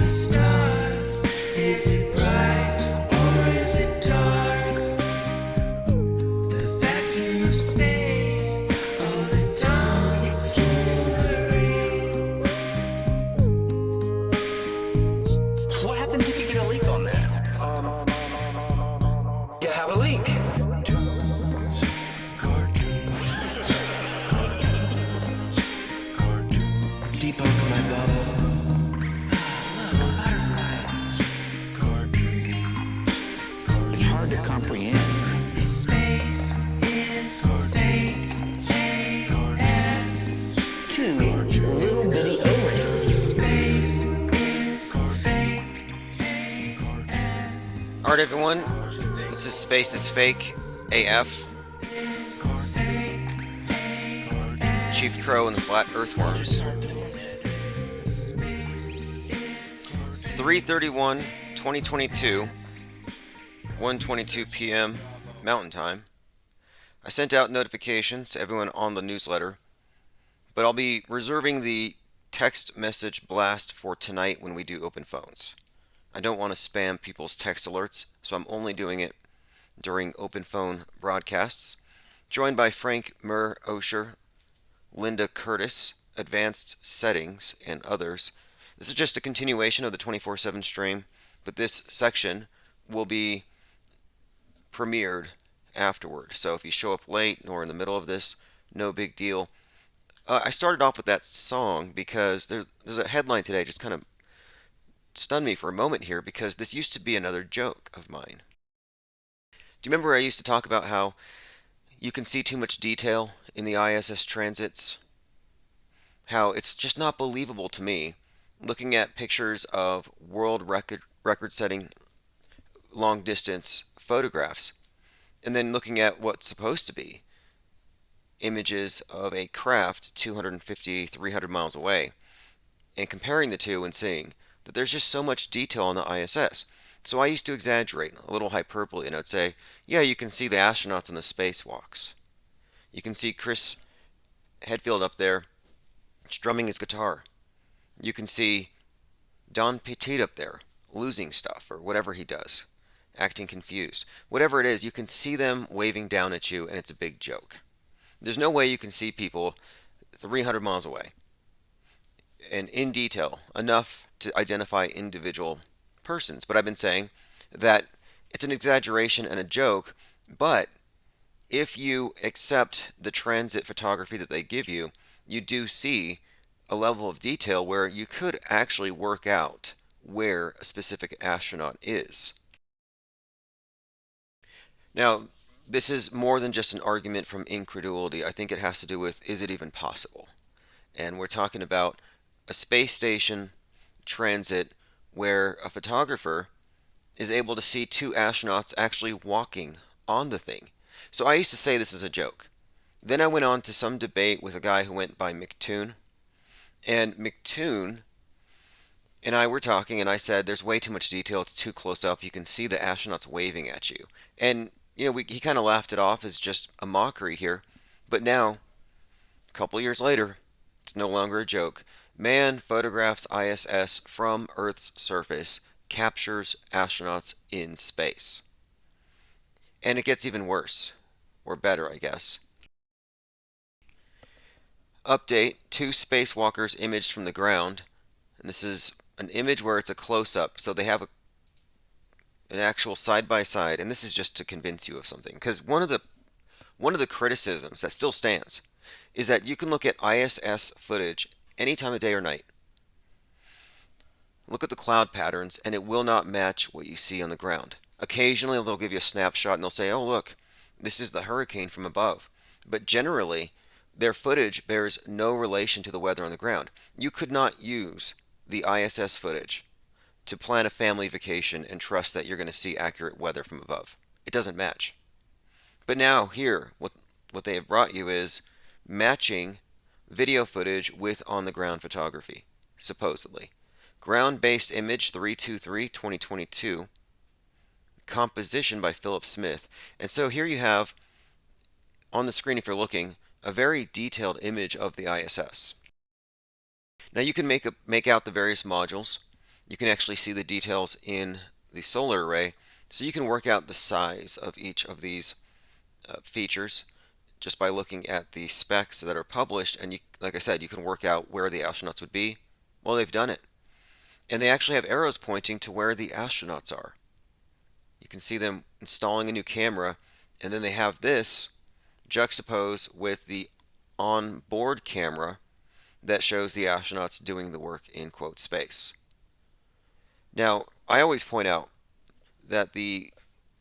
stars? Is it bright or is it dark? The vacuum of space, oh the tomfoolery. What happens if you get a leak on that? You have a leak. Debunk my bubble. It's hard to comprehend. Space is fake AF. Two little bitty O-rings. Space is fake AF. Alright everyone, this is Space is Fake AF, Chief Crow and the Flat Earthworms. It's 3:31, 2022, 1:22 p.m. Mountain Time. I sent out notifications to everyone on the newsletter, but I'll be reserving the text message blast for tonight when we do open phones. I don't want to spam people's text alerts, so I'm only doing it during open phone broadcasts. Joined by Frank Murr Osher, Linda Curtis, Advanced Settings, and others. This is just a continuation of the 24/7 stream, but this section will be premiered afterward. So if you show up late or in the middle of this, no big deal. I started off with that song because there's a headline today just kind of stunned me for a moment here, because this used to be another joke of mine. Do you remember I used to talk about how you can see too much detail in the ISS transits? How it's just not believable to me looking at pictures of world record-setting long-distance photographs and then looking at what's supposed to be images of a craft 250, 300 miles away, and comparing the two and seeing that there's just so much detail on the ISS. So I used to exaggerate, a little hyperbole, and I'd say, yeah, you can see the astronauts in the spacewalks. You can see Chris Hadfield up there strumming his guitar. You can see Don Petit up there losing stuff or whatever he does, acting confused. Whatever it is, you can see them waving down at you, and it's a big joke. There's no way you can see people 300 miles away and in detail enough to identify individual persons. But I've been saying that it's an exaggeration and a joke, but if you accept the transit photography that they give you, you do see a level of detail where you could actually work out where a specific astronaut is. Now, this is more than just an argument from incredulity. I think it has to do with, is it even possible? And we're talking about a space station transit where a photographer is able to see two astronauts actually walking on the thing. So I used to say this is a joke. Then I went on to some debate with a guy who went by McToon. And McToon and I were talking, and I said, there's way too much detail. It's too close up. You can see the astronauts waving at you. And, he kind of laughed it off as just a mockery here. But now, a couple years later, it's no longer a joke. Man photographs ISS from Earth's surface, captures astronauts in space. And it gets even worse. Or better, I guess. Update, 2 spacewalkers imaged from the ground. And this is an image where it's a close-up, so they have an actual side-by-side, and this is just to convince you of something. Because one of the criticisms that still stands is that you can look at ISS footage any time of day or night. Look at the cloud patterns, and it will not match what you see on the ground. Occasionally, they'll give you a snapshot, and they'll say, oh, look, this is the hurricane from above. But generally, their footage bears no relation to the weather on the ground. You could not use the ISS footage to plan a family vacation and trust that you're going to see accurate weather from above. It doesn't match. But now here, what they have brought you is matching video footage with on-the-ground photography, supposedly. Ground-based image 323, 2022. Composition by Philip Smith. And so here you have, on the screen if you're looking, a very detailed image of the ISS. Now you can make out the various modules. You can actually see the details in the solar array, so you can work out the size of each of these features just by looking at the specs that are published. And you, like I said, you can work out where the astronauts would be. Well, they've done it. And they actually have arrows pointing to where the astronauts are. You can see them installing a new camera, and then they have this juxtaposed with the on-board camera that shows the astronauts doing the work in quote space. Now, I always point out that the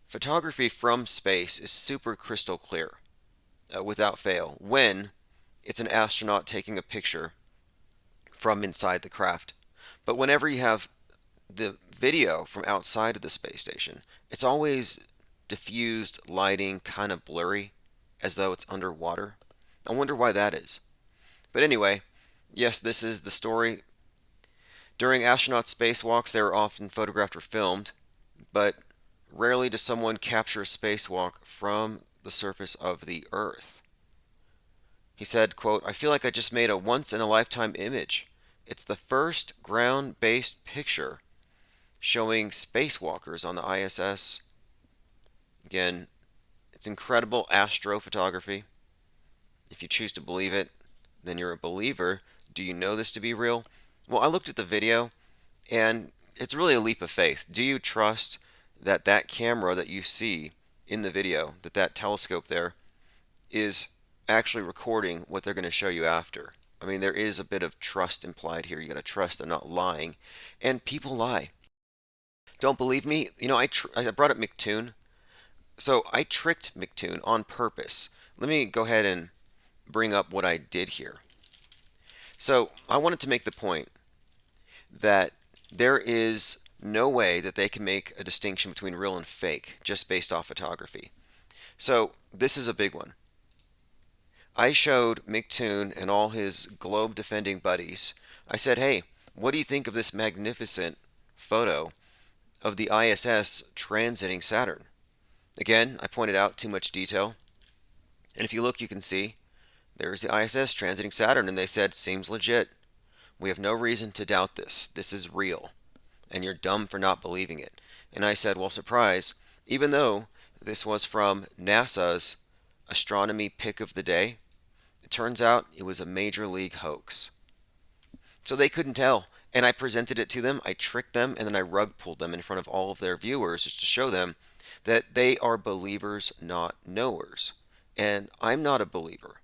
photography from space is super crystal clear, without fail, when it's an astronaut taking a picture from inside the craft. But whenever you have the video from outside of the space station, it's always diffused lighting, kind of blurry, as though it's underwater. I wonder why that is. But anyway, yes, this is the story. During astronaut spacewalks, they are often photographed or filmed, but rarely does someone capture a spacewalk from the surface of the Earth. He said, quote, "I feel like I just made a once-in-a-lifetime image. It's the first ground-based picture showing spacewalkers on the ISS." Again, it's incredible astrophotography. If you choose to believe it, then you're a believer. Do you know this to be real? Well, I looked at the video, and it's really a leap of faith. Do you trust that that camera that you see in the video, that telescope there, is actually recording what they're going to show you after? I mean, there is a bit of trust implied here. You got to trust they're not lying, and people lie. Don't believe me? You know, I brought up McToon, so I tricked McToon on purpose. Let me go ahead and bring up what I did here. So I wanted to make the point that there is no way that they can make a distinction between real and fake just based off photography. So this is a big one. I showed McToon and all his globe defending buddies. I said, hey, what do you think of this magnificent photo of the ISS transiting Saturn? Again, I pointed out too much detail. And if you look, you can see there's the ISS transiting Saturn, and they said, seems legit. We have no reason to doubt this. This is real. And you're dumb for not believing it. And I said, well, surprise, even though this was from NASA's astronomy pick of the day, it turns out it was a major league hoax. So they couldn't tell. And I presented it to them, I tricked them, and then I rug pulled them in front of all of their viewers just to show them that they are believers, not knowers. And I'm not a believer.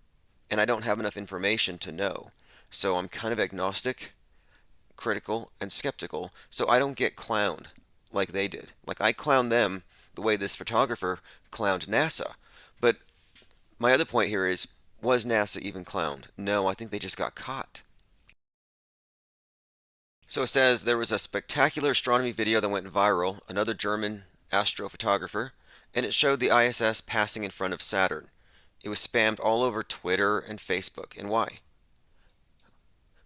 And I don't have enough information to know. So I'm kind of agnostic, critical, and skeptical, so I don't get clowned like they did. Like I clowned them the way this photographer clowned NASA. But my other point here is, was NASA even clowned? No, I think they just got caught. So it says there was a spectacular astronomy video that went viral, another German astrophotographer, and it showed the ISS passing in front of Saturn. It was spammed all over Twitter and Facebook. And why?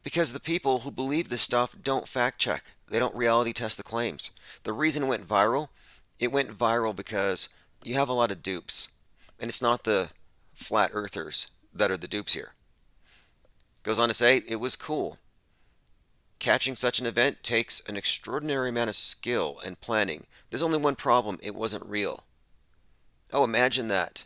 Because the people who believe this stuff don't fact check. They don't reality test the claims. The reason it went viral because you have a lot of dupes. And it's not the flat earthers that are the dupes here. Goes on to say, it was cool. Catching such an event takes an extraordinary amount of skill and planning. There's only one problem, it wasn't real. Oh, imagine that.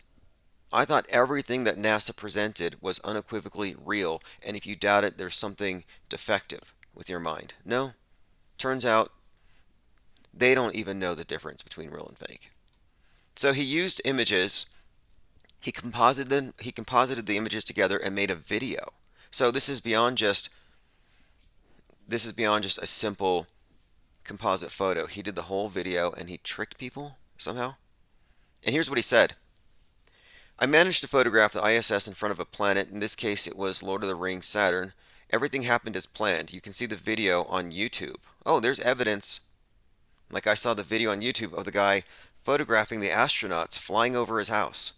I thought everything that NASA presented was unequivocally real, and if you doubt it, there's something defective with your mind. No, turns out they don't even know the difference between real and fake. So he used images, he composited the images together and made a video. So this is beyond just a simple composite photo. He did the whole video and he tricked people somehow. And here's what he said. I managed to photograph the ISS in front of a planet. In this case, it was Lord of the Rings Saturn. Everything happened as planned. You can see the video on YouTube. Oh, there's evidence. Like I saw the video on YouTube of the guy photographing the astronauts flying over his house.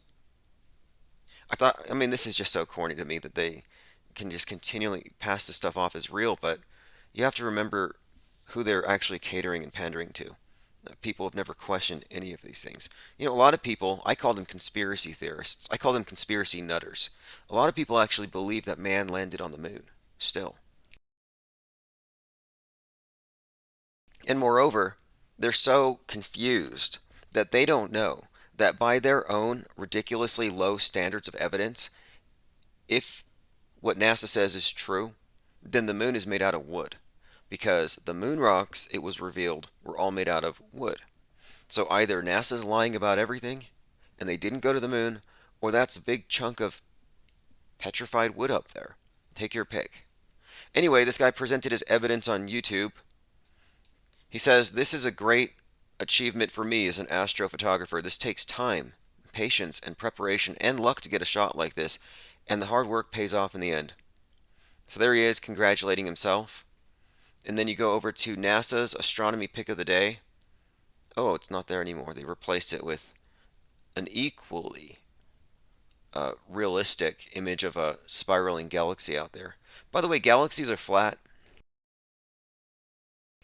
I mean, this is just so corny to me that they can just continually pass this stuff off as real, but you have to remember who they're actually catering and pandering to. People have never questioned any of these things. You know, a lot of people, I call them conspiracy theorists. I call them conspiracy nutters. A lot of people actually believe that man landed on the moon. Still. And moreover, they're so confused that they don't know that by their own ridiculously low standards of evidence, if what NASA says is true, then the moon is made out of wood. Because the moon rocks, it was revealed, were all made out of wood. So either NASA's lying about everything and they didn't go to the moon, or that's a big chunk of petrified wood up there. Take your pick. Anyway, this guy presented his evidence on YouTube. He says, "This is a great achievement for me as an astrophotographer. This takes time, patience, and preparation and luck to get a shot like this, and the hard work pays off in the end." So there he is, congratulating himself. And then you go over to NASA's astronomy pick of the day. Oh, it's not there anymore. They replaced it with an equally realistic image of a spiraling galaxy out there. By the way, galaxies are flat.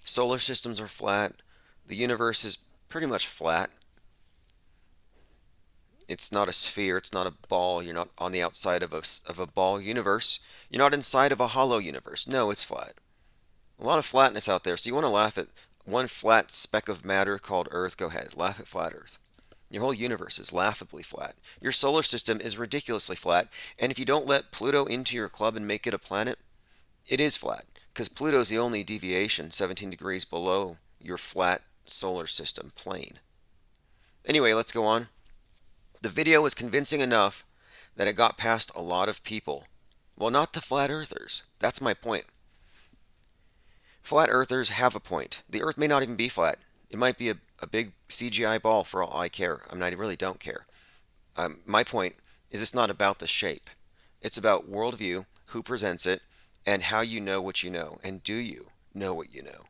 Solar systems are flat. The universe is pretty much flat. It's not a sphere. It's not a ball. You're not on the outside of a ball universe. You're not inside of a hollow universe. No, it's flat. A lot of flatness out there. So you want to laugh at one flat speck of matter called Earth? Go ahead. Laugh at flat Earth. Your whole universe is laughably flat. Your solar system is ridiculously flat. And if you don't let Pluto into your club and make it a planet, it is flat. Because Pluto is the only deviation 17 degrees below your flat solar system plane. Anyway, let's go on. The video was convincing enough that it got past a lot of people. Well, not the flat earthers. That's my point. Flat earthers have a point. The earth may not even be flat. It might be a big CGI ball for all I care. I really don't care. My point is it's not about the shape. It's about worldview, who presents it, and how you know what you know. And do you know what you know?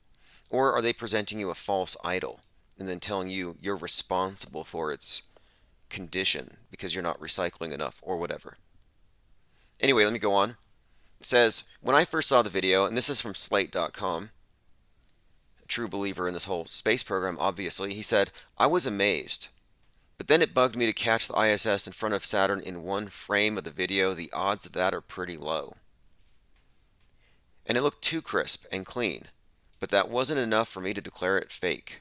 Or are they presenting you a false idol and then telling you you're responsible for its condition because you're not recycling enough or whatever? Anyway, let me go on. It says, when I first saw the video, and this is from Slate.com, a true believer in this whole space program, obviously, he said, "I was amazed. But then it bugged me to catch the ISS in front of Saturn in one frame of the video. The odds of that are pretty low. And it looked too crisp and clean, but that wasn't enough for me to declare it fake."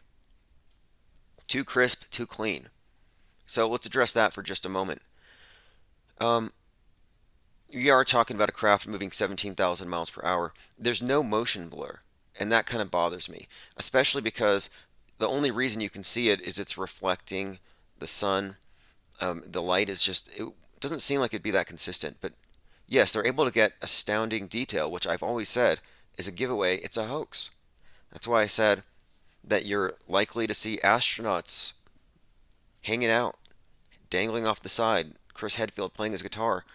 Too crisp, too clean. So let's address that for just a moment. We are talking about a craft moving 17,000 miles per hour. There's no motion blur, and that kind of bothers me, especially because the only reason you can see it is it's reflecting the sun. The light is just, it doesn't seem like it'd be that consistent, but yes, they're able to get astounding detail, which I've always said is a giveaway. It's a hoax. That's why I said that you're likely to see astronauts hanging out, dangling off the side, Chris Hadfield playing his guitar,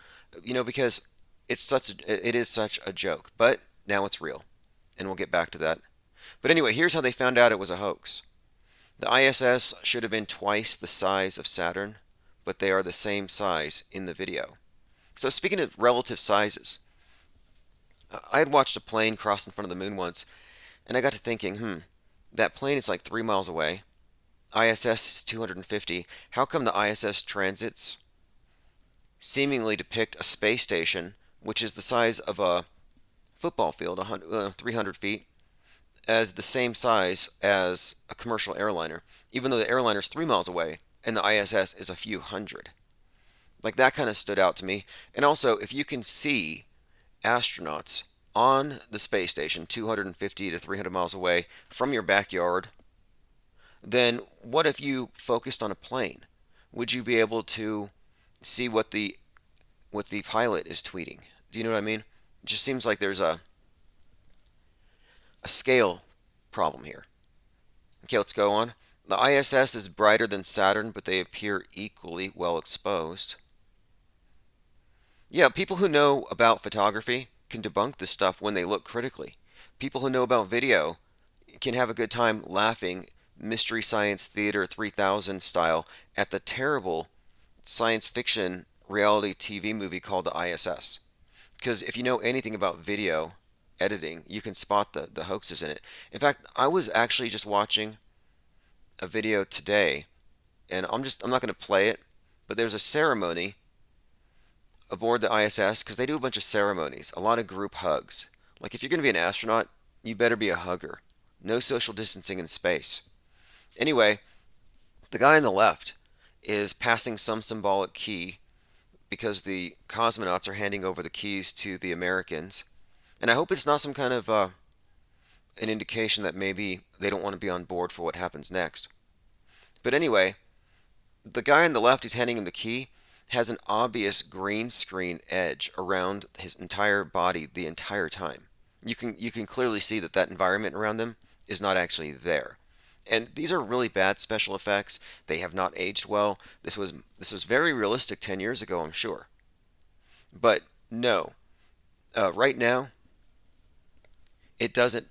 because it is such a joke. But now it's real, and we'll get back to that. But anyway, here's how they found out it was a hoax. The ISS should have been twice the size of Saturn, but they are the same size in the video. So speaking of relative sizes, I had watched a plane cross in front of the moon once, and I got to thinking, that plane is like 3 miles away. ISS is 250. How come the ISS transits seemingly depict a space station, which is the size of a football field, 300 feet, as the same size as a commercial airliner, even though the airliner is 3 miles away and the ISS is a few hundred? Like, that kind of stood out to me. And also, if you can see astronauts on the space station 250 to 300 miles away from your backyard, then what if you focused on a plane? Would you be able to see what the pilot is tweeting? Do you know what I mean? It just seems like there's a scale problem here. Okay, let's go on. The ISS is brighter than Saturn, but they appear equally well exposed. Yeah, people who know about photography can debunk this stuff when they look critically. People who know about video can have a good time laughing Mystery Science Theater 3000 style at the terrible science fiction reality TV movie called the ISS. Because if you know anything about video editing, you can spot the hoaxes in it. In fact, I was actually just watching a video today, and I'm not going to play it, but there's a ceremony aboard the ISS, because they do a bunch of ceremonies, a lot of group hugs. Like, if you're going to be an astronaut, you better be a hugger. No social distancing in space. Anyway, the guy on the left is passing some symbolic key because the cosmonauts are handing over the keys to the Americans. And I hope it's not some kind of an indication that maybe they don't want to be on board for what happens next. But anyway, the guy on the left who's handing him the key has an obvious green screen edge around his entire body the entire time. You can clearly see that that environment around them is not actually there. And these are really bad special effects. They have not aged well. This was very realistic 10 years ago, I'm sure. But no, right now it doesn't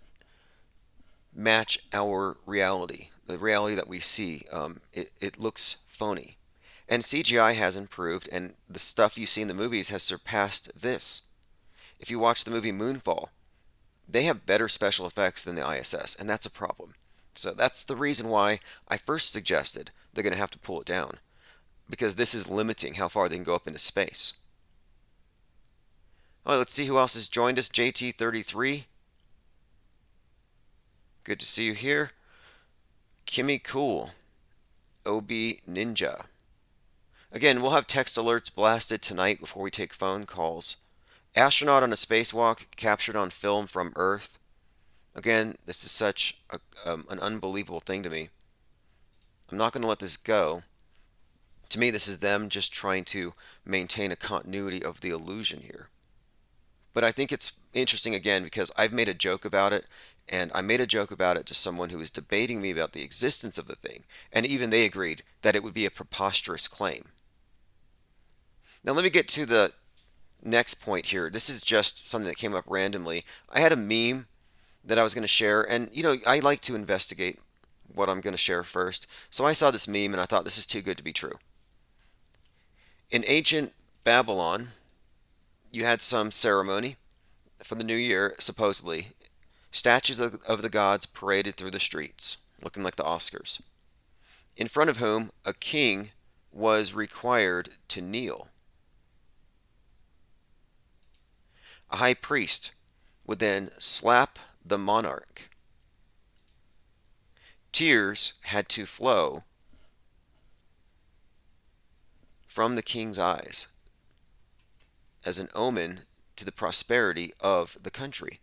match our reality, the reality that we see. It looks phony. And CGI has improved, and the stuff you see in the movies has surpassed this. If you watch the movie Moonfall, they have better special effects than the ISS, and that's a problem. So that's the reason why I first suggested they're going to have to pull it down, because this is limiting how far they can go up into space. All right, let's see who else has joined us. JT33. Good to see you here. Kimmy Cool. OB Ninja. Again, we'll have text alerts blasted tonight before we take phone calls. Astronaut on a spacewalk captured on film from Earth. Again, this is such an unbelievable thing to me. I'm not going to let this go. To me, this is them just trying to maintain a continuity of the illusion here. But I think it's interesting again because I've made a joke about it, and I made a joke about it to someone who was debating me about the existence of the thing, and even they agreed that it would be a preposterous claim. Now let me get to the next point here. This is just something that came up randomly. I had a meme that I was going to share, and I like to investigate what I'm going to share first. So I saw this meme and I thought this is too good to be true. In ancient Babylon, you had some ceremony for the new year, supposedly. Statues of the gods paraded through the streets, looking like the Oscars, in front of whom a king was required to kneel. A high priest would then slap the monarch. Tears had to flow from the king's eyes as an omen to the prosperity of the country.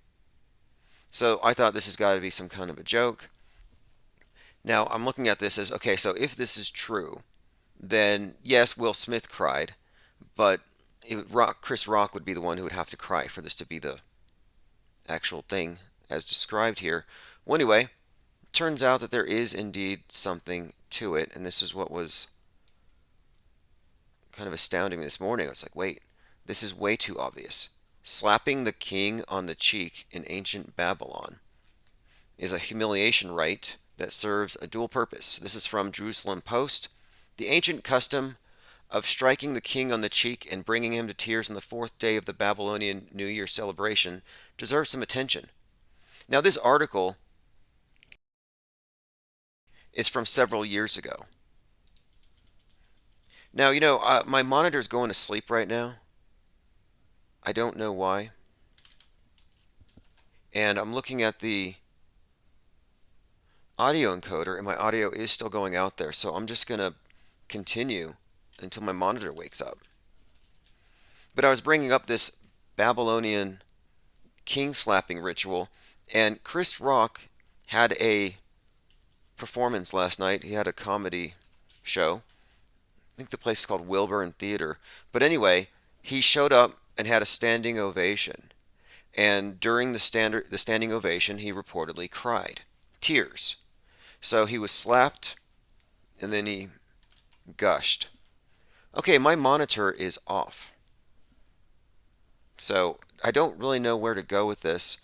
So I thought this has got to be some kind of a joke. Now I'm looking at this as, okay, so if this is true, then yes, Will Smith cried, but Chris Rock would be the one who would have to cry for this to be the actual thing as described here. Well, anyway, it turns out that there is indeed something to it, and this is what was kind of astounding this morning. I was like, wait, this is way too obvious. Slapping the king on the cheek in ancient Babylon is a humiliation rite that serves a dual purpose. This is from Jerusalem Post. The ancient custom of striking the king on the cheek and bringing him to tears on the fourth day of the Babylonian New Year celebration deserves some attention. Now, this article is from several years ago. Now, my monitor's going to sleep right now. I don't know why. And I'm looking at the audio encoder, and my audio is still going out there, so I'm just going to continue until my monitor wakes up. But I was bringing up this Babylonian king slapping ritual, and Chris Rock had a performance last night. He had a comedy show. I think the place is called Wilburn Theater. But anyway, he showed up and had a standing ovation. And during the standing ovation, he reportedly cried. Tears. So he was slapped, and then he gushed. Okay, my monitor is off. So I don't really know where to go with this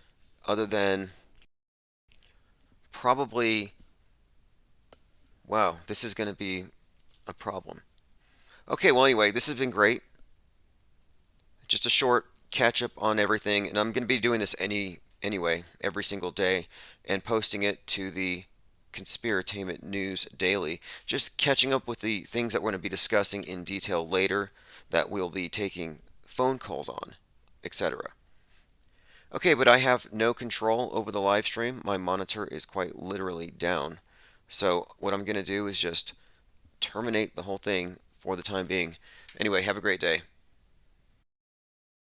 other than probably, wow, this is going to be a problem. Okay, well anyway, this has been great. Just a short catch up on everything, and I'm going to be doing this anyway, every single day, and posting it to the Conspiratainment News Daily. Just catching up with the things that we're going to be discussing in detail later, that we'll be taking phone calls on, etc. Okay, but I have no control over the live stream. My monitor is quite literally down. So what I'm going to do is just terminate the whole thing for the time being. Anyway, have a great day.